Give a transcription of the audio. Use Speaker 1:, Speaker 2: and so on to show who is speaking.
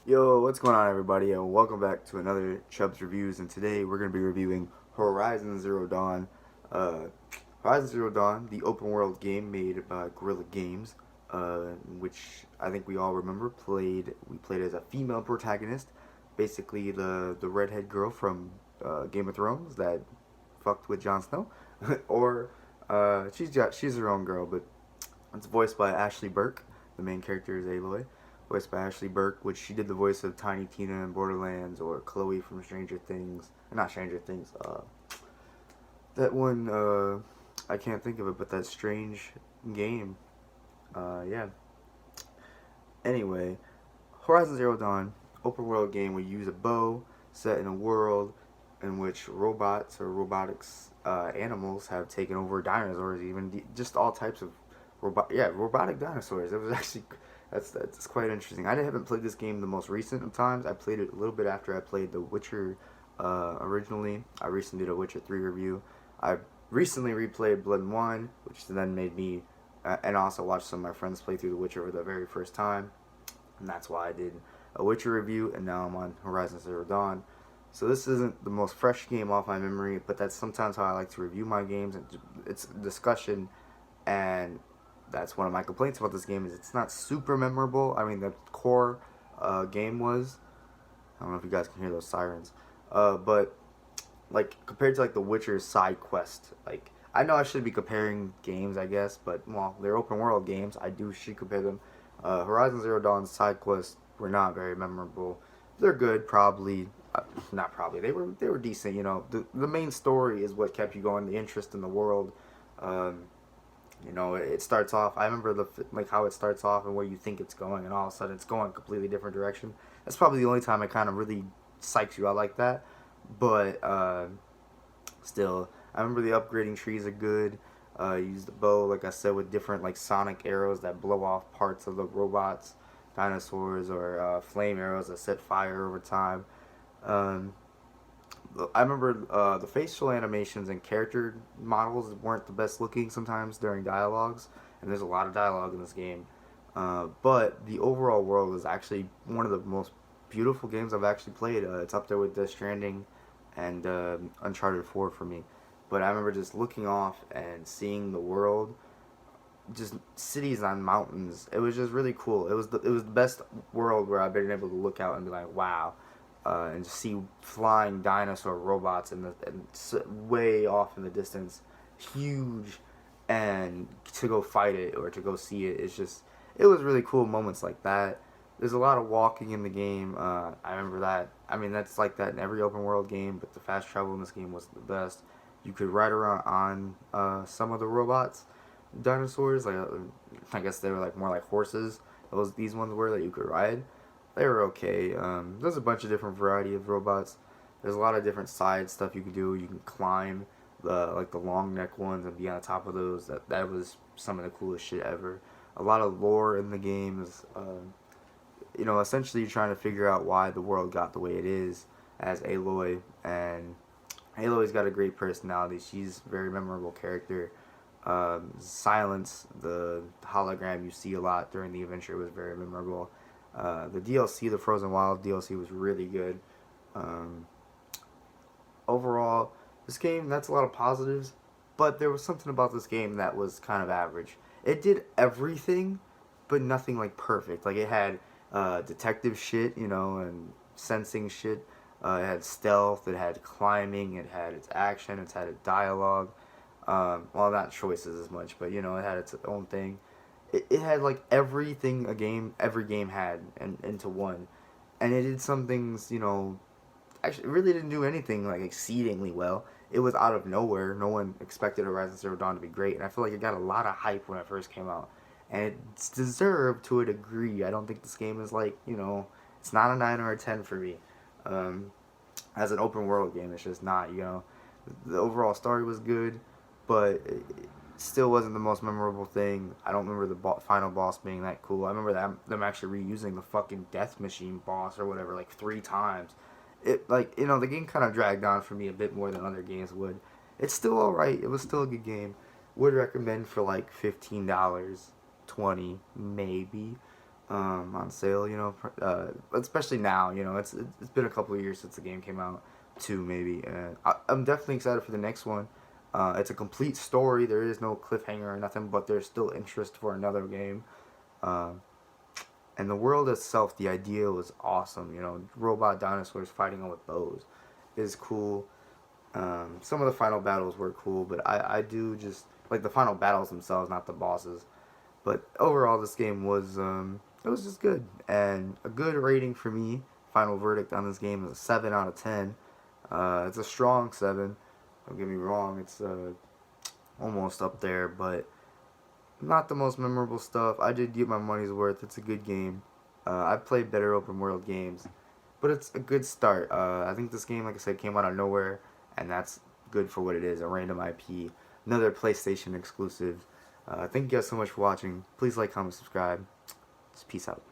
Speaker 1: Yo, what's going on, everybody? And welcome back to another Chubbs Reviews. And today we're going to be reviewing Horizon Zero Dawn. Uh, Horizon Zero Dawn, the open world game made by Guerrilla Games, which I think we all remember. We played as a female protagonist, basically the redhead girl from Game of Thrones that fucked with Jon Snow, or she's her own girl, but it's voiced by Ashley Burke. The main character is Aloy, voiced by Ashley Burke, which she did the voice of Tiny Tina in Borderlands, or Chloe from Stranger Things. Not Stranger Things. That one. I can't think of it, but that strange game. Yeah. Anyway, Horizon Zero Dawn, open world game where you use a bow set in a world in which robots or robotics animals have taken over dinosaurs, even just all types of robotic dinosaurs. It was actually that's quite interesting. I haven't played this game the most recent of times. I played it a little bit after I played The Witcher originally. I recently did a Witcher 3 review. I recently replayed Blood and Wine, which then made me and also watched some of my friends play through The Witcher for the very first time, and that's why I did a Witcher review, and now I'm on Horizon Zero Dawn. So this isn't the most fresh game off my memory, but that's sometimes how I like to review my games, and it's discussion, and that's one of my complaints about this game is it's not super memorable. I mean, the core game was. I don't know if you guys can hear those sirens, but like compared to like The Witcher's side quest, like I know I should be comparing games, I guess, but well, they're open world games. Should compare them. Horizon Zero Dawn's side quests were not very memorable. They're good, probably. Not probably. They were decent. The main story is what kept you going. The interest in the world. Um, it starts off. I remember like how it starts off and where you think it's going, and all of a sudden it's going a completely different direction. That's probably the only time it kind of really psychs you out like that. But still, I remember the upgrading trees are good. Use the bow, like I said, with different like sonic arrows that blow off parts of the robots, dinosaurs, or flame arrows that set fire over time. Um, I remember the facial animations and character models weren't the best looking sometimes during dialogues, and there's a lot of dialogue in this game. But the overall world is actually one of the most beautiful games I've actually played. It's up there with Death Stranding and Uncharted 4 for me. But I remember just looking off and seeing the world, just cities on mountains. It was just really cool. It was the best world where I've been able to look out and be like, wow, and just see flying dinosaur robots way off in the distance, huge, and to go fight it or to go see it. It was really cool moments like that. There's a lot of walking in the game. I remember that. I mean, that's like that in every open world game, but the fast travel in this game was the best. You could ride around on some of the robots, dinosaurs. Like I guess they were like more like horses. These ones were that you could ride. They were okay. There's a bunch of different variety of robots. There's a lot of different side stuff you can do. You can climb the long neck ones and be on top of those. That was some of the coolest shit ever. A lot of lore in the game is, essentially you're trying to figure out why the world got the way it is as Aloy, and Aloy's got a great personality. She's a very memorable character. Silence, the hologram you see a lot during the adventure, was very memorable. The DLC, the Frozen Wild DLC, was really good. Um, Overall, this game, that's a lot of positives, but there was something about this game that was kind of average. It did everything, but nothing like perfect. Like it had detective shit, and sensing shit. It had stealth. It had climbing. It had its action. It had its dialogue. Well, not choices as much, but it had its own thing. It had like everything every game had, and into one, and it did some things, actually it really didn't do anything like exceedingly well. It was out of nowhere. No one expected Horizon Zero Dawn to be great, and I feel like it got a lot of hype when it first came out, and it's deserved to a degree. I don't think this game is like it's not a 9 or a 10 for me. Um, as an open world game, it's just not. The overall story was good, but it still wasn't the most memorable thing. I don't remember the final boss being that cool. I remember them actually reusing the fucking death machine boss or whatever like 3 times. It like the game kind of dragged on for me a bit more than other games would. It's still all right. It was still a good game. Would recommend for like $15, 20 maybe. on sale. Especially now. It's been a couple of years since the game came out, 2 maybe. And I'm definitely excited for the next one. It's a complete story. There is no cliffhanger or nothing, but there's still interest for another game. Uh, and the world itself, the idea was awesome. Robot dinosaurs fighting with bows is cool. Some of the final battles were cool, but I do just like the final battles themselves, not the bosses. But overall, this game was it was just good, and a good rating for me. Final verdict on this game is a 7 out of 10. It's a strong 7. Don't get me wrong, it's almost up there, but not the most memorable stuff. I did get my money's worth. It's a good game. I've played better open world games, but it's a good start. I think this game, like I said, came out of nowhere, and that's good for what it is, a random IP. Another PlayStation exclusive. Thank you guys so much for watching. Please like, comment, subscribe. Just peace out.